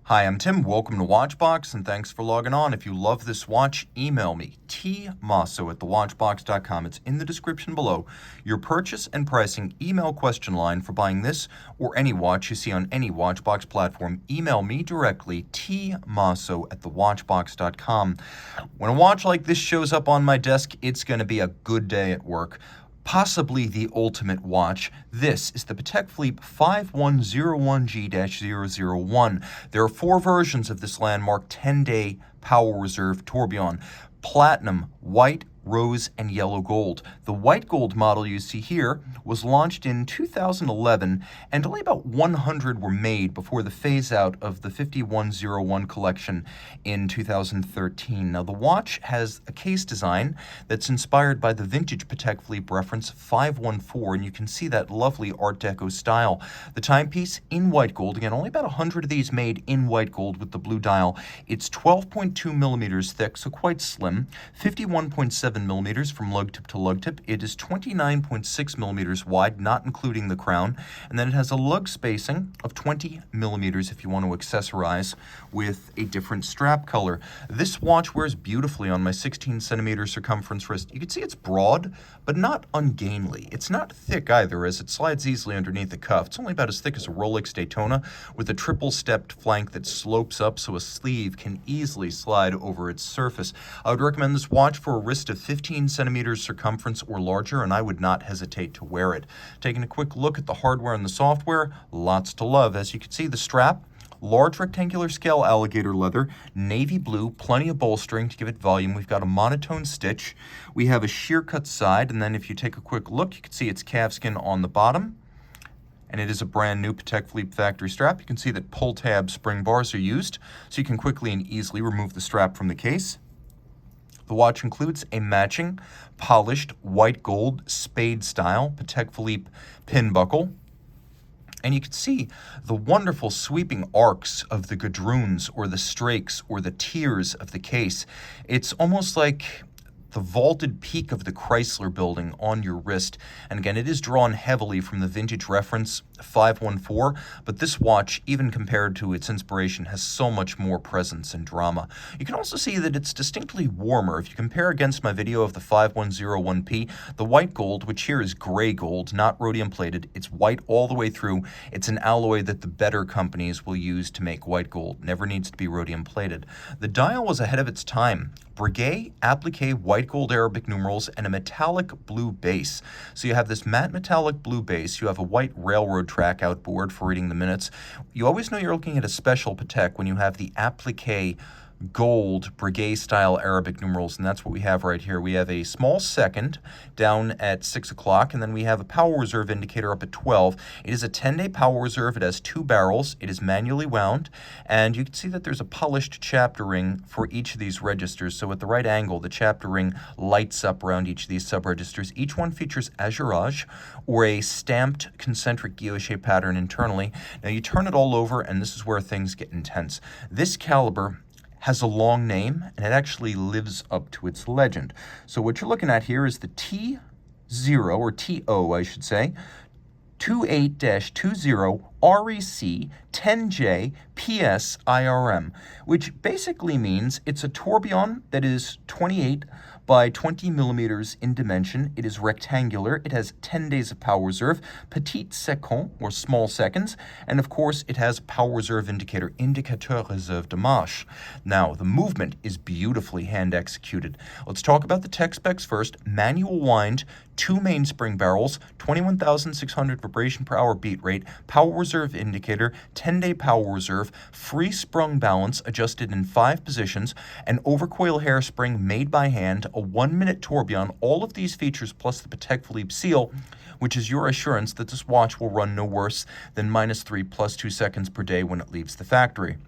Hi, I'm Tim. Welcome to Watchbox, and thanks for logging on. If you love this watch, email me, tmosso@thewatchbox.com. It's in the description below. Your purchase and pricing email question line for buying this or any watch you see on any Watchbox platform. Email me directly, tmosso@thewatchbox.com. When a watch like this shows up on my desk, it's going to be a good day at work. Possibly the ultimate watch. This is the Patek Philippe 5101G-001. There are 4 versions of this landmark 10-day power reserve tourbillon: platinum, white, rose, and yellow gold. The white gold model you see here was launched in 2011, and only about 100 were made before the phase out of the 5101 collection in 2013. Now, the watch has a case design that's inspired by the vintage Patek Philippe reference 514, and you can see that lovely Art Deco style. The timepiece in white gold, again, only about 100 of these made in white gold with the blue dial. It's 12.2 millimeters thick, so quite slim, 51.7 millimeters from lug tip to lug tip. It is 29.6 millimeters wide, not including the crown, and then it has a lug spacing of 20 millimeters if you want to accessorize with a different strap color. This watch wears beautifully on my 16 centimeter circumference wrist. You can see it's broad, but not ungainly. It's not thick either, as it slides easily underneath the cuff. It's only about as thick as a Rolex Daytona, with a triple stepped flank that slopes up so a sleeve can easily slide over its surface. I would recommend this watch for a wrist of 15 centimeters circumference or larger, and I would not hesitate to wear it. Taking a quick look at the hardware and the software, lots to love. As you can see, the strap, large rectangular scale alligator leather, navy blue, plenty of bolstering to give it volume. We've got a monotone stitch. We have a sheer cut side, and then if you take a quick look, you can see it's calfskin on the bottom. And it is a brand new Patek Philippe factory strap. You can see that pull tab spring bars are used, so you can quickly and easily remove the strap from the case. The watch includes a matching, polished, white gold, spade style Patek Philippe pin buckle. And you can see the wonderful sweeping arcs of the gadroons or the strakes or the tiers of the case. It's almost like the vaulted peak of the Chrysler building on your wrist. And again, it is drawn heavily from the vintage reference 514, but this watch, even compared to its inspiration, has so much more presence and drama. You can also see that it's distinctly warmer. If you compare against my video of the 5101P, the white gold, which here is gray gold, not rhodium plated, it's white all the way through. It's an alloy that the better companies will use to make white gold. Never needs to be rhodium plated. The dial was ahead of its time. Breguet applique white gold Arabic numerals and a metallic blue base. So you have this matte metallic blue base. You have a white railroad track outboard for reading the minutes. You always know you're looking at a special Patek when you have the applique gold Breguet style Arabic numerals, and that's what we have right here. We have a small second down at 6 o'clock, and then we have a power reserve indicator up at 12. It is a 10-day power reserve. It has 2 barrels. It is manually wound, and you can see that there's a polished chapter ring for each of these registers. So at the right angle, the chapter ring lights up around each of these sub-registers. Each one features azurage or a stamped concentric guilloche pattern internally. Now you turn it all over, and this is where things get intense. This caliber has a long name, and it actually lives up to its legend. So what you're looking at here is the T0, or TO, I should say, 28-20 REC 10J PS IRM, which basically means it's a tourbillon that is 28 by 20 millimeters in dimension. It is rectangular. It has 10 days of power reserve, petit seconds, or small seconds, and of course it has power reserve indicator, indicateur réserve de marche. Now, the movement is beautifully hand executed. Let's talk about the tech specs first. Manual wind, 2 mainspring barrels, 21,600 vibration per hour beat rate, power reserve indicator, 10-day power reserve, free sprung balance adjusted in 5 positions, an overcoil hairspring made by hand, a 1-minute tourbillon. All of these features plus the Patek Philippe seal, which is your assurance that this watch will run no worse than -3 + 2 seconds per day when it leaves the factory.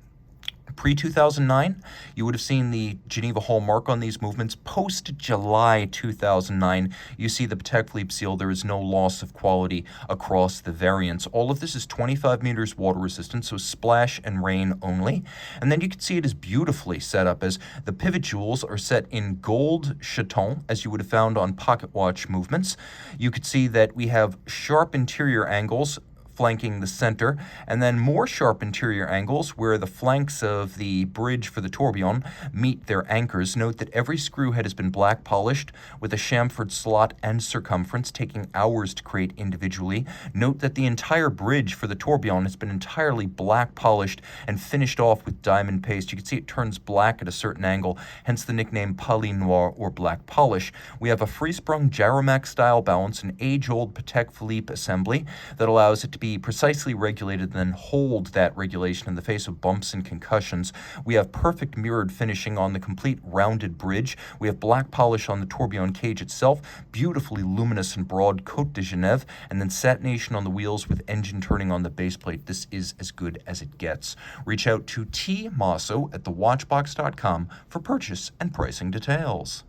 Pre-2009, you would have seen the Geneva hallmark on these movements. Post-July 2009, you see the Patek Philippe seal. There is no loss of quality across the variants. All of this is 25 meters water resistant, so splash and rain only. And then you can see it is beautifully set up, as the pivot jewels are set in gold chaton, as you would have found on pocket watch movements. You could see that we have sharp interior angles flanking the center, and then more sharp interior angles where the flanks of the bridge for the tourbillon meet their anchors. Note that every screw head has been black polished with a chamfered slot and circumference, taking hours to create individually. Note that the entire bridge for the tourbillon has been entirely black polished and finished off with diamond paste. You can see it turns black at a certain angle, hence the nickname Pali Noir or black polish. We have a free-sprung Jaromac style balance, an age-old Patek Philippe assembly that allows it to be precisely regulated and then hold that regulation in the face of bumps and concussions. We have perfect mirrored finishing on the complete rounded bridge. We have black polish on the tourbillon cage itself, beautifully luminous and broad Côte de Genève, and then satination on the wheels with engine turning on the base plate. This is as good as it gets. Reach out to Tim Mosso at thewatchbox.com for purchase and pricing details.